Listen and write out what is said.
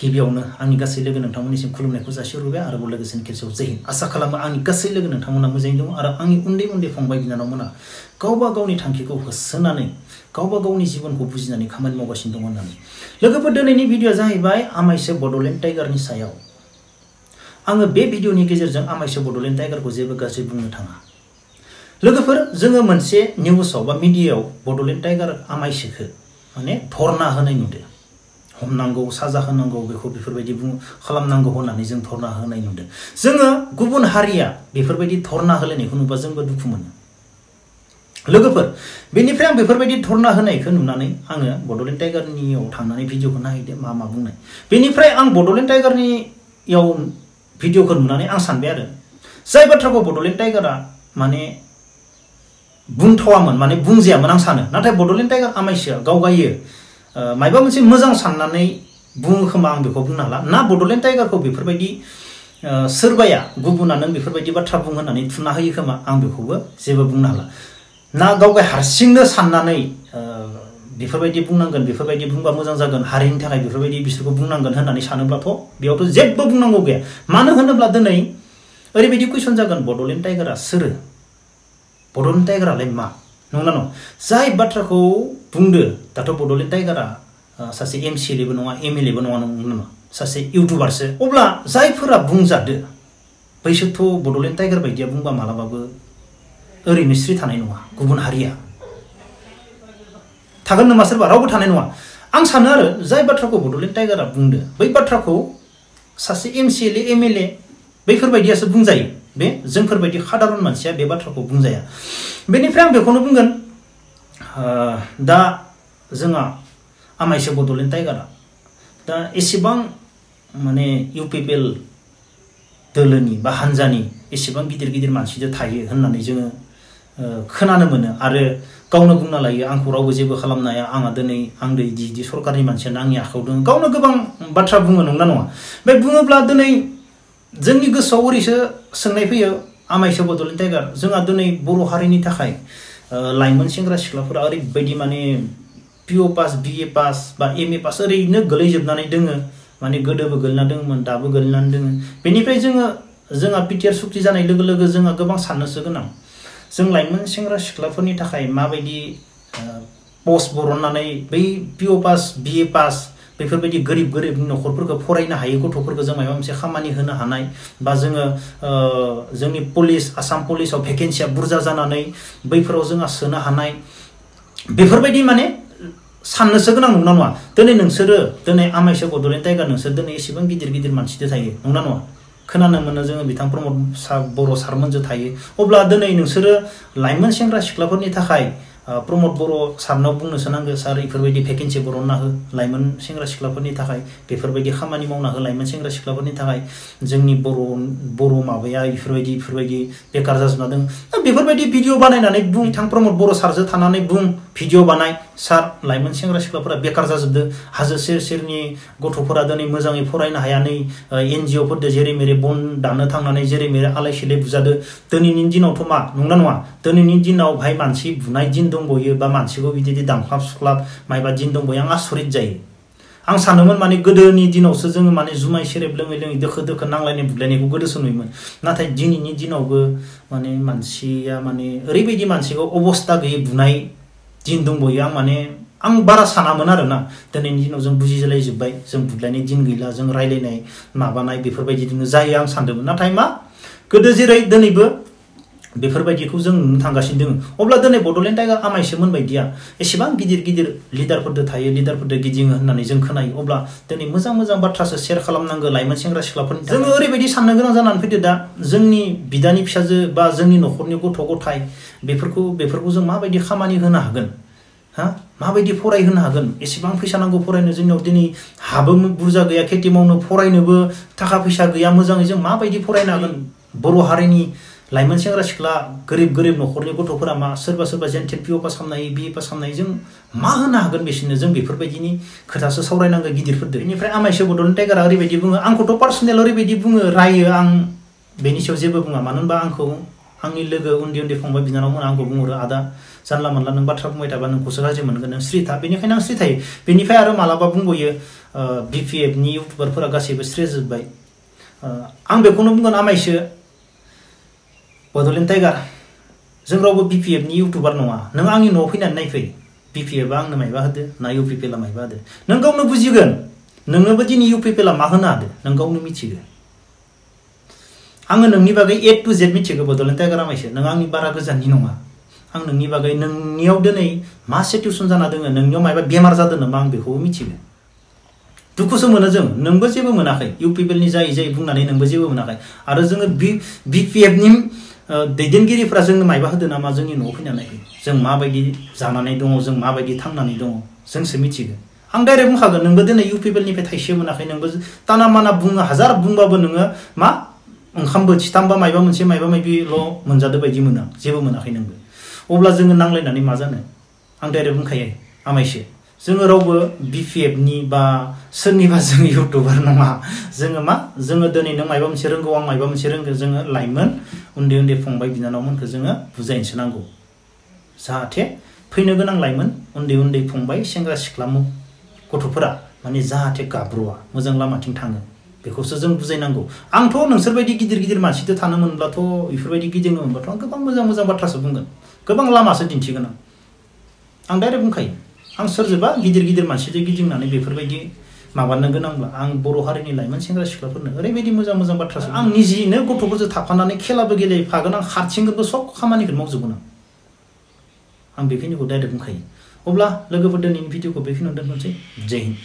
गिबियावनो आंनि गासै लोगो नोंथांमोननिसिम खुलुमनायखौ जासिहरबाय आरोबाव लोगोसेनो खेबसेयाव जै हिन्द आसा खालामो आंनि गासै लोगो नोंथांमोना मोजाङै दं आरो आंनि उन्दै उन्दै फंबाय बिनानावमोना गावबा गावनि थांखिखौ होसोनानै गावबा गावनि जिबनखौ बुजिनानै खामानि मावगासिनो दं होननानै लोगोफोर दिनैनि भिडिअआ जाहैबाय आमाइसो बड'लेण्ड टाइगारनि सायाव आङो बे भिडिअनि गेजेरजों आमाइसो बड'लेण्ड टाइगारखौ जेबो गाज्रि बुंनो थाङा लोगोफोर जोङो मोनसे निउसाव बा मिडियायाव बड'लेण्ड टाइगार आमाइसोखौ माने धरना होनाय नुदों हमनांगौ साजा होनांगौ बेखौ बेफोरबायदि खालामनांगौ होननानै जों धरना होनाय नुदों जोङो गुबुन हारिया बेफोरबायदि धरना होलायनायखौ नुबा जोंबो दुखु मोनो लोगोफोर बेनिफ्राय आं बेफोरबायदि धरना होनायखौ नुनानै आङो बड'लेण्ड टाइगारनियाव थांनानै भिडिअखौ नायहैदो मा बुंनाय बेनिफ्राय आं बड'लेण्ड टाइगारनियाव भिडिअखौ नुनानै आं सानबाय आरो जाय बाथ्राखौ बड'लेण्ड टाइगारा माने बुंथावामोन माने बुंजायामोन आं सानो नाथाय बड'लेण्ड टाइगार आमाइसोआ गावगायो मायबा मोनसे मोजां साननानै बुङो खोमा आं बेखौ बुंनो हाला ना बड'लेण्ड टाइगारखौ बेफोरबायदि सोरबाया गुबुना नों बेफोरबायदि बाथ्रा बुं होननानै थुना होयो खोमा आं बेखौबो जेबो बुंनो हाला ना गावगाय हारसिंनो साननानै बेफोरबायदि बुंनांगोन बेफोरबायदि बुंबा मोजां जागोन हारिनि थाखाय बेफोरबायदि बिसोरखौ बुंनांगोन होननानै सानोब्लाथ' बेयावथ' जेबो बुंनांगौ गैया मानो होनोब्ला दिनै ओरैबायदि कुइसन जागोन बड'लेण्ड टाइगारा सोरो बड'लेण्ड टाइगारालाय मा नंगौना नङा जाय बाथ्राखौ बुंदो दाथ' बड'लेण्ड टाइगारा सासे एमसिएलएबो नङा एमएलएबो नङा नङा सासे इउटुबारसो अब्ला जायफोरा बुंजादो बैसोरथ' बड'लेण्ड टाइगार बायदिया बुंबा मालाबाबो ओरैनो स्रि थानाय नङा गुबुन हारिया थागोन नामा सोरबा रावबो थानाय नङा आं सानो आरो जाय बाथ्राखौ बड'लेण्ड टाइगारा बुंदो बै बाथ्राखौ सासे एमसिएलए एमएलए बैफोरबायदियासो बुंजायो बे जोंफोरबायदि साधारन मानसिया बे बाथ्राखौ बुंजाया बेनिफ्राय आं बेखौनो बुंगोन दा जोंहा आमाइसो बड'लेण्ड टाइगारा दा एसेबां माने इउपिपिएल दोलोनि बा हानजानि एसेबां गिदिर गिदिर मानसिजों थायो होननानै जोङो खोनानो मोनो आरो गावनो बुंना लायो आंखौ रावबो जेबो खालामनो हाया आंहा दिनै आं बिदि सरकारनि मानसियानो आंनि आखायाव दङ गावनो गोबां बाथ्रा बुङो नंगौना नङा बे बुङोब्ला दिनै जोंनि गोसोआव ओरैसो सोंनाय फैयो आमाइसो बड'लेण्ड टाइगार जोंहा दिनै बर' हारिनि थाखाय लाइमोन सेंग्रा सिख्लाफोरा ओरैबायदि माने पिअ पास बिए पास बा एमए पास ओरैनो गोलैजोबनानै दोङो माने गोदोबो गोलैना दङमोन दाबो गोलैनानै दोङो बेनिफ्राय जोंहा बिटिआर सुक्ति जानाय लोगो लोगो जोंहा गोबां साननोसो गोनां जों लाइमोन सेंग्रा सिख्लाफोरनि थाखाय माबायदि पस्ट बरननानै बै पिअ पास बिए पास बेफोरबायदि गोरिब न'खरफोरखौ फरायनो हायै गथ'फोरखौ जों माबा मोनसे खामानि होनो हानाय बा जोङो जोंनि पुलिस आसाम पुलिसाव भेकेन्सिया बुरजा जानानै बैफोराव जोंहा सोनो हानाय बेफोरबायदि माने साननोसो गोनां नंगौना नङा दिनै आमाइसो बड'लेण्ड टाइगार नोंसोर दिनै एसेबां गिदिर मानसिजों थायो नंगौना नङा खोनानो मोनो जोङो बिथां प्रमद बर' सारमोनजों थायो अब्ला दिनै नोंसोरो लाइमोन सेंग्रा सिख्लाफोरनि थाखाय प्रमद बर' सारनाव बुंनोसो नांगो सार बेफोरबायदि भेकेन्सि बरनना हो लाइमोन सेंग्रा सिख्लाफोरनि थाखाय बेफोरबायदि खामानि मावना हो लाइमोन सेंग्रा सिख्लाफोरनि थाखाय जोंनि बर' माबाया बेफोरबायदि बेकार जाजोबना दं बेफोरबायदि भिडिअ बानायनानै बुं बिथां प्रमद बर' सारजों थानानै बुं भिडिअ बानाय सार लाइमोन सेंग्रा सिख्लाफोरा बेकार जाजोबदो हाजो सेरनि गथ'फोरा दिनै मोजाङै फरायनो हाया नै एनजिअफोरजों जेरै मेरै बन दानो थांनानै जेरै मेरै आलाय सिलाय बुजादो दिनैनि दिनावथ' मा नंगौना नङा दिनैनि दिनाव भाइ मानसि बुनाय दिन दंबयो बा मानसिखौ बिदि दानख्लाब सुख्लाब मायबा दिन दंबयो आं आसरित जायो आं सानोमोन माने गोदोनि दिनावसो जोङो माने जुमाय सेरेब लोङै दोखो नांलायनाय बुलायनायखौ गोदोसो नुयोमोन नाथाय दिनैनि दिनावबो माने मानसिया माने ओरैबायदि मानसिखौ अबस्था गैयै बुनाय दिन दंबयो आं बारा सानामोन आरोना दिनैनि दिनाव जों बुजिलायजोब्बाय जों बुलायनाय दिन गैला जों रायलायनाय माबानाय बेफोरबायदि जायो आं सानदोंमोन नाथाय मा गोदो जेरै दिनैबो बेफोरबायदिखौ जों नुनो थांगासिनो दङ अब्ला दिनै बड'लेण्ड टाइगार आमाइसोमोन बायदिया एसेबां गिदिर लिडारफोरजों थायो लिडारफोरजों गिदिङो होननानै जों खोनायो अब्ला दिनै मोजां बाथ्रासो शेयार खालामनांगौ लाइमोन सेंग्रा सिख्लाफोरनि जोङो ओरैबायदि साननो गोनां जानानै फैदो दा जोंनि बिदानि फिसाजो बा जोंनि न'खरनि गथ' गथाय बेफोरखौ जों माबायदि खामानि होनो हागोन माबायदि फरायहोनो हागोन एसेबां फैसा नांगौ फरायनो जोंनियाव दिनै हाबो बुरजा गैया खेथि मावनो फरायनोबो थाखा फैसा गैया मोजाङै जों माबायदि फरायनो हागोन बर' हारिनि लाइमोन सेंग्रा सिख्ला गोरिब न'खरनि गथ'फोरा मा सोरबा जेन पिअ पास खालामनो हायो बिए पास खालामनो हायो जों मा होनो हागोन बिसोरनो जों बेफोरबायदिनि खोथासो सावरायनांगौ गिदिरफोरदो बेनिफ्राय आमाइसो बड'लेण्ड टाइगारा ओरैबायदि बुङो आंखौथ' पार्सनेल ओरैबायदि बुङो रायो आं बेनि सायाव जेबो बुङा मानो होनबा आंखौ आंनि लोगो उन्दै उन्दै फंबाय बिनानावमोन आंखौ बुंहरो आदा जानला मोनला नों बाथ्रा बुंबाय थाबा नोंखौसो गाज्रि मोनगोन नों स्रि था बेनिखायनो आं स्रि थायो बेनिफ्राय आरो मालाबा बुंबोयो BPF नि इउटुबारफोरा गासैबो स्रि जोब्बाय आं बेखौनो बुंगोन आमायसो बड'लेण्ड टाइगार जों रावबो BPF नि इउटुबार नङा नों आंनि न'आव फैनानै नायफै BPF आ आंनो मायबा होदो ना UPPL आ मायबा होदो नों गावनो बुजिगोन नोंनोबो दिनै UPPL आ मा होनो हादो नों गावनो मिथिगो आङो नोंनि बागै A to Z मिथिगो बड'लेण्ड टाइगार आमायसो नों आंनि बारा गोजाननि नङा आं नोंनि बागै नोंनियाव दिनै मा सिचुएसन जाना दोङो नोंनियाव मायबा बेमार जादों नामा आं बेखौबो मिथिगो दुखुसो मोनो जों नोंबो जेबो मोनाखै UPPL नि जायै जायै बुंनानै नोंबो जेबो मोनाखै आरो जोङो BPF नि दैदेनगिरिफ्रा जोंनो मायबा होदो नामा जोंनि न'आव फैनानै जों माबायदि जानानै दङ जों माबायदि थांनानै दङ जोंसो मिथिगो आं डाइरेक्ट बुंखागोन नोंबो दिनै UPPL निफ्राय थाइसे मोनाखै नोंबो ताना माना बुङो हाजार बुंबाबो नोङो मा ओंखाम बोथिथामबा मायबा मायबिल' मोनजादो बायदि मोनो जेबो मोनाखै नोंबो अब्ला जोङो नांलायनानै मा जानो आं डाइरेक्ट बुंखायो आमायसो जोङो रावबो BPF नि बा सोरनिबा जों इउटुबार नङा जोङो मा जोङो दिनै नों मायबा मोनसे रोंगौ आं मायबा मोनसे रोंगौ जोङो लाइमोन उन्दै उन्दै फंबाय बिनानावमोनखौ जोङो बुजायनोसो नांगौ जाहाथे फैनो गोनां लाइमोन उन्दै उन्दै फंबाय सेंग्रा सिख्ला गथ'फोरा माने जाहाथे गाब्र'आ मोजां लामाथिं थाङो बेखौसो जों बुजायनांगौ आंथ' नोंसोरबायदि गिदिर गिदिर मानसिजों थानो मोनब्लाथ' बेफोरबायदि गिदिंनो मोनब्लाथ' आं गोबां मोजां मोजां बाथ्रासो बुंगोन गोबां लामासो दिन्थिगोन आं डाइरेक्ट बुंखायो आं सोरजोंबा गिदिर गिदिर मानसिजों गिदिंनानै बेफोरबायदि माबानो गोनांब्ला आं बर' हारिनि लाइमोन सेंग्रा सिख्लाफोरनो ओरैबायदि मोजां मोजां बाथ्रासो आं निजेनो गथ'फोरजों थाफानानै खेलाबो गेलेफागोन आं हारसिंबो सब खामानिखौ मावजोबगोन आं बेखिनिखौ डाइरेक्ट बुंखायो अब्ला लोगोफोर दिनैनि भिडिअखौ बेखिनियावनो दोनथ'नोसै जय हिन्द